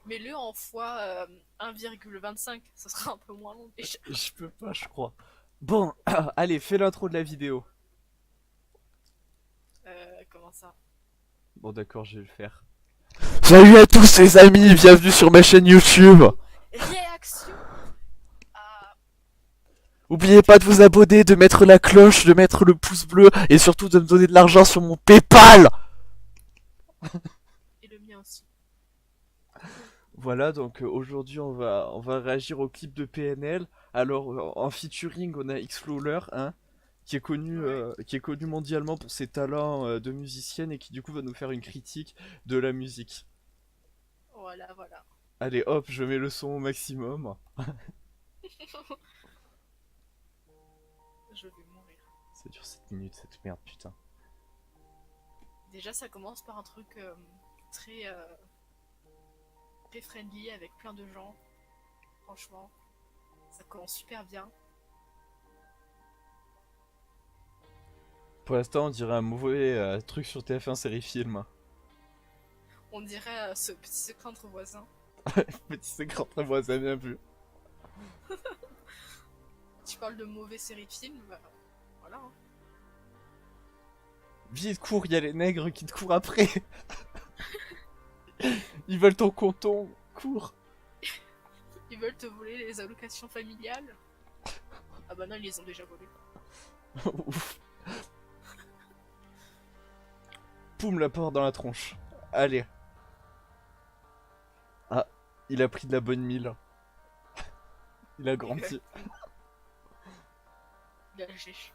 Mets-le en fois 1,25, ça sera un peu moins long déjà. Je peux pas, je crois. Bon, allez, fais l'intro de la vidéo. Comment ça? Bon, d'accord, je vais le faire. Salut à tous les amis, bienvenue sur ma chaîne YouTube. Réaction à... N'oubliez pas de vous abonner, de mettre la cloche, de mettre le pouce bleu et surtout de me donner de l'argent sur mon PayPal. Et le mien aussi. Voilà, donc aujourd'hui on va réagir au clip de PNL. Alors en featuring on a Xflowler, hein, Ouais, qui est connu mondialement pour ses talents de musicienne et qui du coup va nous faire une critique de la musique. voilà, voilà. Allez hop, je mets le son au maximum. Je vais mourir. Ça dure 7 minutes cette merde, putain. Déjà, ça commence par un truc très, très friendly avec plein de gens. Franchement, ça commence super bien. Pour l'instant on dirait un mauvais truc sur TF1 série film. On dirait ce petit secret entre voisins. Petit secret très voisin bien vu. Tu parles de mauvais séries film, bah, voilà. Hein. Vite cours, il y a les nègres qui te courent après. Ils veulent ton canton, cours. Ils veulent te voler les allocations familiales. Ah bah non, ils les ont déjà volées. Ouf. Poum, la porte dans la tronche. Allez. Ah, il a pris de la bonne mille. Il a grandi. Exactement. Il a lâché chaud.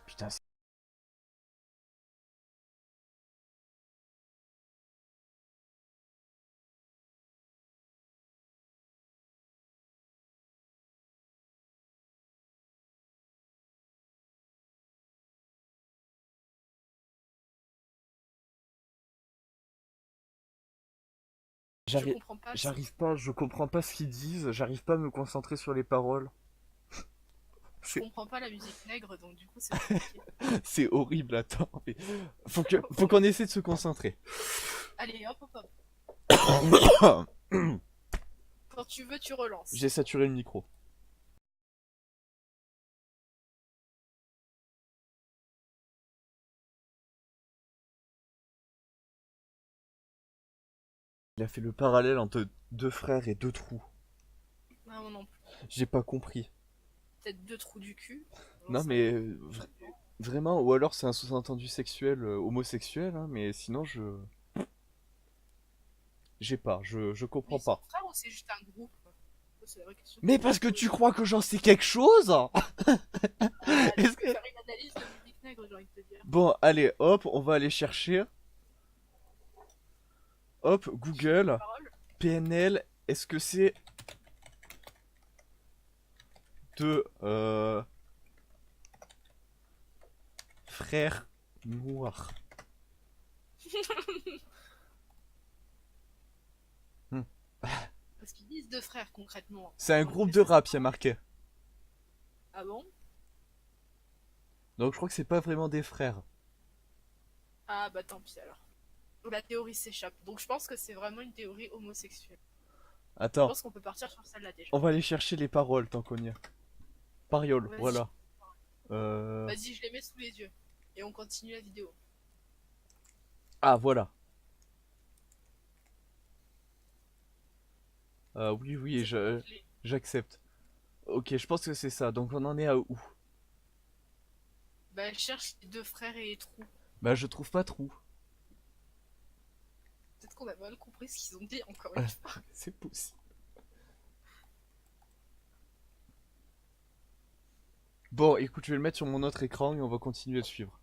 Putain, Je j'arrive, comprends pas. j'arrive pas, je comprends pas ce qu'ils disent, j'arrive pas à me concentrer sur les paroles. Je C'est, comprends pas la musique nègre, donc du coup c'est compliqué. c'est horrible, attends. Mais faut qu'on essaie de se concentrer. Allez, hop hop hop. Quand tu veux, tu relances. J'ai saturé le micro. Il a fait le parallèle entre deux frères et deux trous. Ah, moi non plus. J'ai pas compris. Peut-être deux trous du cul. J'en Non sais mais rien. vraiment, ou alors c'est un sous-entendu sexuel homosexuel, hein, mais sinon j'ai pas, je Mais comprends ils sont pas. frères ou c'est juste un groupe? Ça, c'est la vraie question qu'il Mais faut se parce que tu poser. crois que j'en sais quelque chose? Ah, tu Est-ce peux que... faire une analyse de musique nègre, j'ai envie de te dire. Bon, allez, hop, on va aller chercher. Hop, Cherche les Google, paroles. PNL, est-ce que c'est de frères noirs? Hmm. Parce qu'ils disent deux frères concrètement. C'est un Dans le groupe vrai, de ça se rap, y a parle. marqué. Ah bon? Donc je crois que c'est pas vraiment des frères. Ah bah tant pis alors. La théorie s'échappe. Donc je pense que c'est vraiment une théorie homosexuelle. Je Attends, pense qu'on peut partir sur celle-là déjà. on va aller chercher les paroles tant qu'on y est. Pariole, Vas-y. voilà. Euh... Vas-y, je les mets sous les yeux. Et on continue la vidéo. Ah, voilà. Oui, oui, C'est bon, je l'ai. j'accepte. Ok, je pense que c'est ça. Donc on en est à où? Bah elle cherche les deux frères et les trous. Bah je trouve pas trou. Peut-être qu'on a mal compris ce qu'ils ont dit encore une fois. C'est possible. Bon, écoute, je vais le mettre sur mon autre écran et on va continuer à suivre.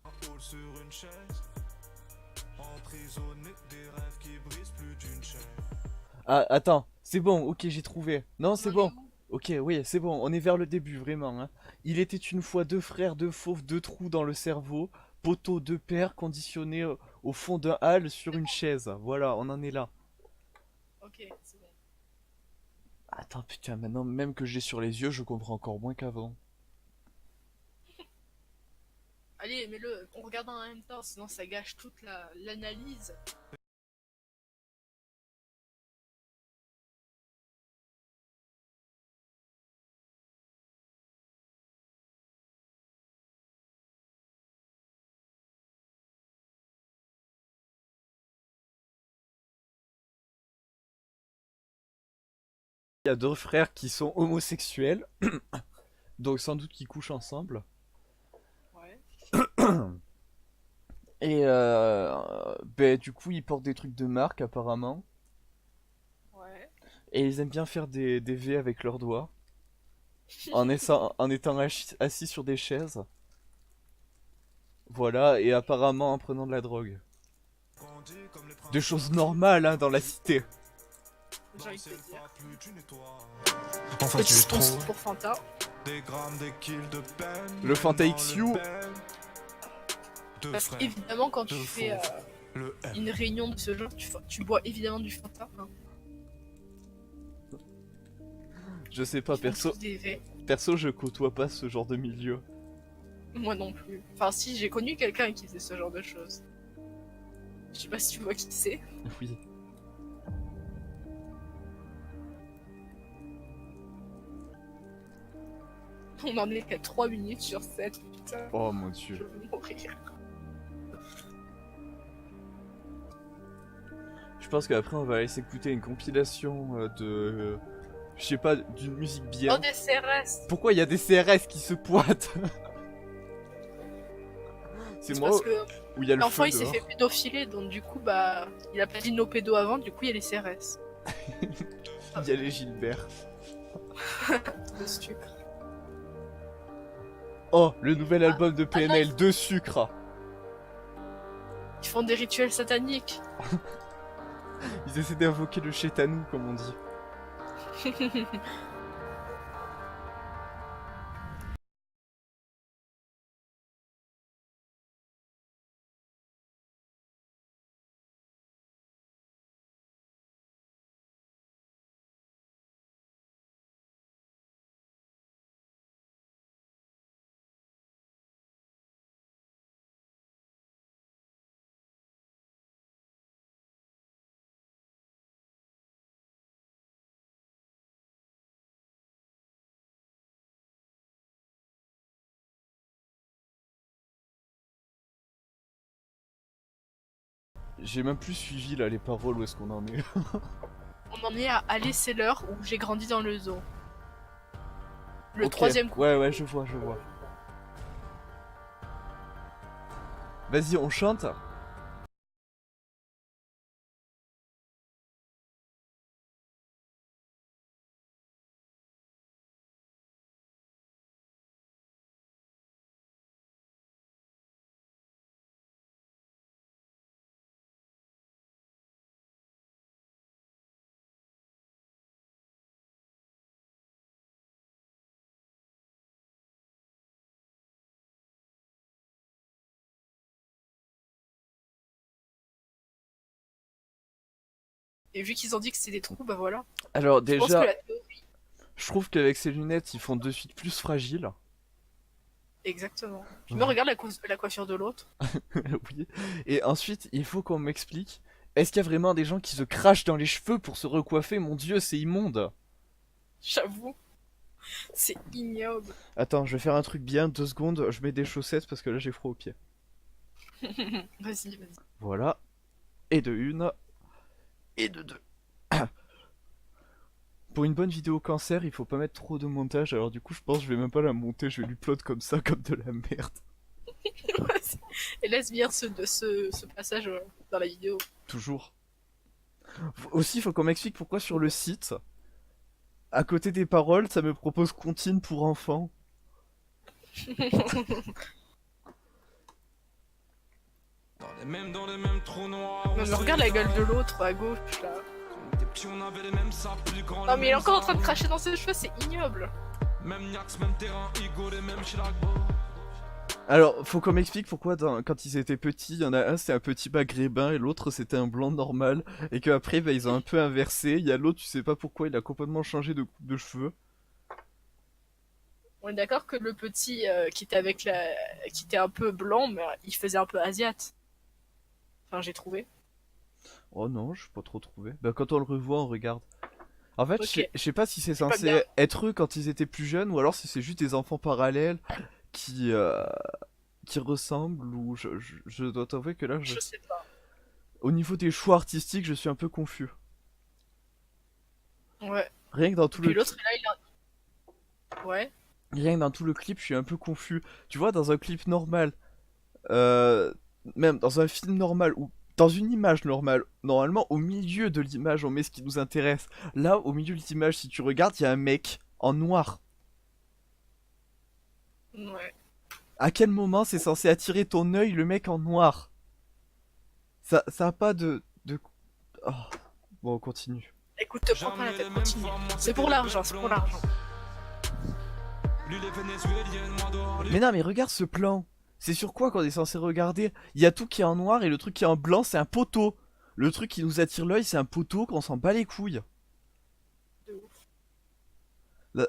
Ah, attends, c'est bon, ok, j'ai trouvé. Non, On c'est en est bon. où? Ok, oui, c'est bon, on est vers le début, vraiment. Hein. Il était une fois deux frères, deux fauves, deux trous dans le cerveau, poteaux, deux paires conditionnés au fond d'un hall sur C'est une bon. chaise. Voilà, on en est là. Ok, c'est bon. Attends, putain, maintenant, même que j'ai sur les yeux, je comprends encore moins qu'avant. Allez, mets-le. On regarde en même temps, sinon ça gâche toute l'analyse. Il y a deux frères qui sont homosexuels, donc sans doute qu'ils couchent ensemble. Ouais. Et ben, du coup, ils portent des trucs de marque apparemment. Ouais. Et ils aiment bien faire des V avec leurs doigts. En étant assis sur des chaises. Voilà, et apparemment en prenant de la drogue. Des choses normales hein, dans la cité. J'ai envie de te dire. Enfin Petit tu sponsor trouves pour Fanta. des grammes, des kills de peine. Le Fanta dans XU. le bel. Deux Parce frères, qu'évidemment, quand tu deux fais fauves, le M. une réunion de ce genre, tu bois évidemment du Fanta. Hein. Je sais pas, Ils font tous des V. perso je côtoie pas ce genre de milieu. Moi non plus. Enfin, si, j'ai connu quelqu'un qui faisait ce genre de choses. Je sais pas si tu vois qui c'est. Oui. On en est qu'à 3 minutes sur 7. Putain, Oh mon je dieu. vais mourir. Je pense qu'après on va aller s'écouter une compilation de... Je sais pas, d'une musique bien. Oh, des CRS. Pourquoi il y a des CRS qui se pointent? C'est moi parce que où il y a le l'enfant feu il s'est dehors. fait pédophiler, donc du coup, bah, il a pas dit nos pédos avant, du coup, il y a les CRS. Il y a les Gilbert. De sucre. Oh, le nouvel album de PNL, de sucre. Ils font des rituels sataniques. Ils essaient d'invoquer le chétanou, comme on dit. J'ai même plus suivi là les paroles, où est-ce qu'on en est. On en est à Aller, c'est l'heure où j'ai grandi dans le zoo. Le Ok. troisième coup. Ouais, ouais, je vois, je vois. Vas-y, on chante. Et vu qu'ils ont dit que c'était des trous, bah voilà. Alors Je pense que déjà, la théorie. je trouve qu'avec ces lunettes, ils font de suite plus fragiles. Exactement. Puis me regarde la coiffure de l'autre. Oui. Et ensuite, il faut qu'on m'explique. Est-ce qu'il y a vraiment des gens qui se crachent dans les cheveux pour se recoiffer? Mon dieu, c'est immonde. J'avoue. C'est ignoble. Attends, je vais faire un truc bien, 2 secondes, je mets des chaussettes parce que là j'ai froid aux pieds. Vas-y, vas-y. Voilà. Et de une. Et de deux. Pour une bonne vidéo cancer, il faut pas mettre trop de montage, alors du coup je pense que je vais même pas la monter, je vais l'upload comme ça, comme de la merde. Et laisse bien ce passage dans la vidéo. Toujours. Aussi, il faut qu'on m'explique pourquoi sur le site, à côté des paroles, ça me propose comptine pour enfants. Dans les mêmes trous noirs. Mais regarde la gueule de l'autre à gauche là. On était petits, on avait les mêmes sables, plus grands. Non mais il est encore en train de cracher dans ses cheveux, c'est ignoble. Même Niax, même terrain, Igo, les mêmes Chilagbo. Alors, faut qu'on m'explique pourquoi quand ils étaient petits, il y en a un c'était un petit maghrébin et l'autre c'était un blanc normal, et qu'après bah, ils ont un peu inversé, il y a l'autre tu sais pas pourquoi il a complètement changé de coupe de cheveux. On est d'accord que le petit qui était avec la, qui était un peu blanc, mais il faisait un peu asiate. Enfin, j'ai trouvé. Oh non, je sais pas trop trouvé. Bah quand on le revoit on regarde. En fait, Ok. je sais pas si c'est Pas bien. censé être eux quand ils étaient plus jeunes, ou alors si c'est juste des enfants parallèles qui, euh, qui ressemblent, ou je dois t'avouer que là, Je sais pas. au niveau des choix artistiques, je suis un peu confus. Ouais. Rien que dans tout Puis le l'autre, là, il a... Ouais. rien que dans tout le clip, je suis un peu confus. Tu vois, dans un clip normal, euh, même dans un film normal ou dans une image normale, normalement au milieu de l'image on met ce qui nous intéresse. Là, au milieu de l'image, si tu regardes, il y a un mec en noir. Ouais. À quel moment c'est censé attirer ton œil le mec en noir? Ça a pas de... Oh. Bon, on continue. Écoute, te prends pas la Jamais tête, les mêmes continue. femmes, moi, C'est pour c'était l'argent, le c'est pour plomb. l'argent. Lui, les vénézuéliennes, moi dehors, lui. Mais non, mais regarde ce plan. C'est sur quoi qu'on est censé regarder? Il y a tout qui est en noir et le truc qui est en blanc, c'est un poteau. Le truc qui nous attire l'œil, c'est un poteau qu'on s'en bat les couilles. De ouf. Là-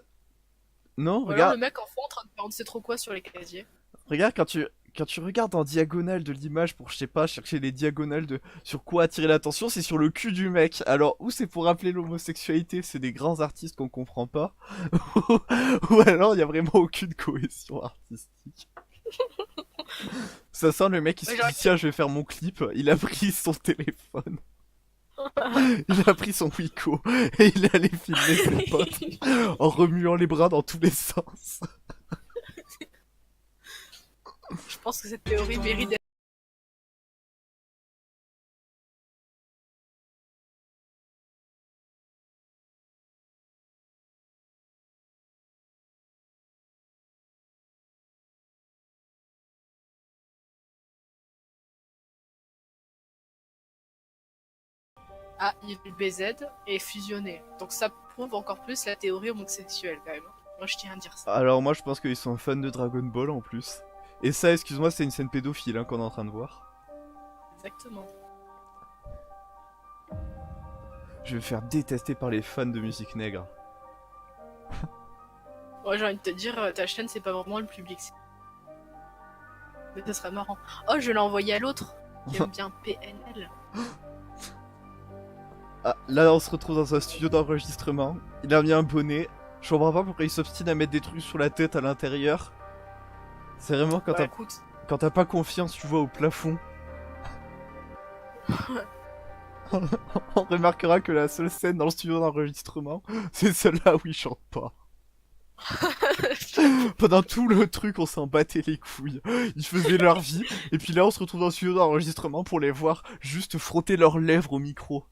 Non, Ou alors regarde, le mec en fond en train de faire on ne sait trop quoi sur les casiers. regarde quand tu regardes en diagonale de l'image pour, je sais pas, chercher les diagonales de sur quoi attirer l'attention, c'est sur le cul du mec. Alors, ou c'est pour rappeler l'homosexualité, c'est des grands artistes qu'on comprend pas, ou alors il y a vraiment aucune cohésion artistique. Ça sent le mec qui se Ouais, dit genre- tiens, je vais faire mon clip. Il a pris son téléphone, il a pris son Wiko et il est allé filmer ses potes en remuant les bras dans tous les sens. Je pense que cette théorie mérite d'être... Ah, il y a eu le BZ et fusionné. Donc ça prouve encore plus la théorie homosexuelle quand même. Moi je tiens à dire ça. Alors moi je pense qu'ils sont fans de Dragon Ball en plus. Et ça, excuse-moi, c'est une scène pédophile hein, qu'on est en train de voir. Exactement. Je vais me faire détester par les fans de musique nègre. Moi j'ai envie de te dire, ta chaîne c'est pas vraiment le public. Mais ce serait marrant. Oh, je l'ai envoyé à l'autre qui aime bien PNL. Ah, là on se retrouve dans un studio d'enregistrement. Il a mis un bonnet. Je comprends pas pourquoi il s'obstine à mettre des trucs sur la tête à l'intérieur. C'est vraiment quand Bah écoute, t'as pas confiance, tu vois, au plafond. On remarquera que la seule scène dans le studio d'enregistrement, c'est celle-là où il chante pas. Pendant tout le truc, on s'en battait les couilles. Ils faisaient leur vie, et puis là, on se retrouve dans le studio d'enregistrement pour les voir juste frotter leurs lèvres au micro.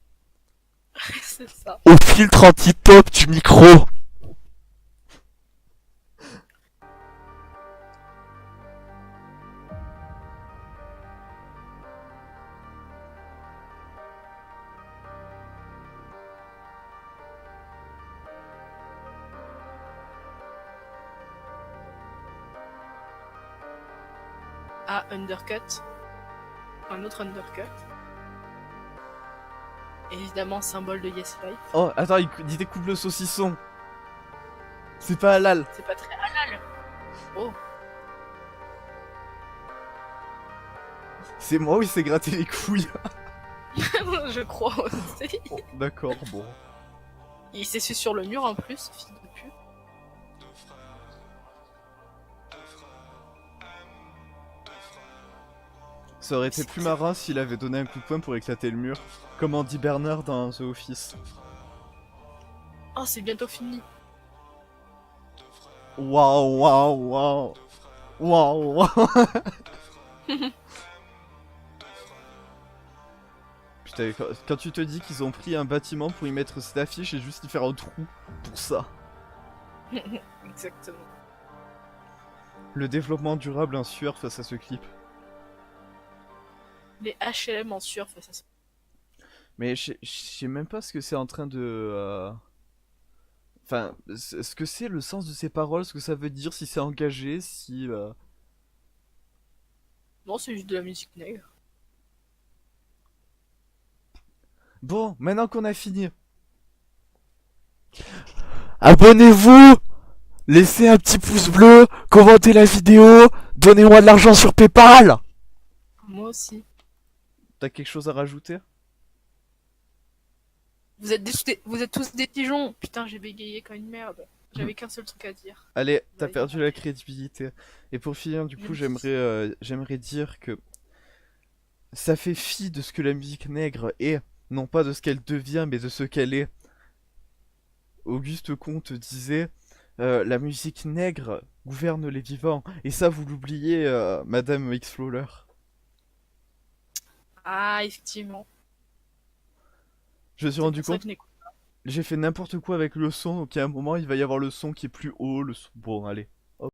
c'est ça. Au filtre anti-pop du micro. Ah, undercut. Un autre undercut. Évidemment, symbole de Yes Life. Oh, attends, il découpe le saucisson. C'est pas halal. C'est pas très halal. Oh, C'est moi où il s'est gratté les couilles. je crois aussi. Oh, d'accord, bon. Il s'est su sur le mur en plus, fils de pute. Ça aurait été plus marrant s'il avait donné un coup de poing pour éclater le mur. Comme Andy Bernard dans The Office. Oh, c'est bientôt fini. Waouh, waouh, waouh. Waouh, waouh. Putain, quand tu te dis qu'ils ont pris un bâtiment pour y mettre cette affiche et juste y faire un trou pour ça. Exactement. Le développement durable en sueur face à ce clip. Les HLM en sueur face à ça. Mais je sais même pas ce que c'est en train de... Enfin, ce que c'est le sens de ces paroles, ce que ça veut dire, si c'est engagé, si... Non, c'est juste de la musique nègre. Bon, maintenant qu'on a fini. Abonnez-vous, laissez un petit pouce bleu, commentez la vidéo, donnez-moi de l'argent sur PayPal. Moi aussi. T'as quelque chose à rajouter? Vous êtes tous des pigeons. Putain, j'ai bégayé comme une merde. J'avais qu'un seul truc à dire. Allez, t'as Vas-y. perdu la crédibilité. Et pour finir, du coup, j'aimerais dire que ça fait fi de ce que la musique nègre est, non pas de ce qu'elle devient, mais de ce qu'elle est. Auguste Comte disait la musique nègre gouverne les vivants. Et ça, vous l'oubliez, Madame X-Flower. Ah, effectivement. Je me suis C'est rendu pour ça compte, que je n'écoute j'ai fait n'importe quoi avec le son, donc à un moment, il va y avoir le son qui est plus haut, le son... Bon, allez.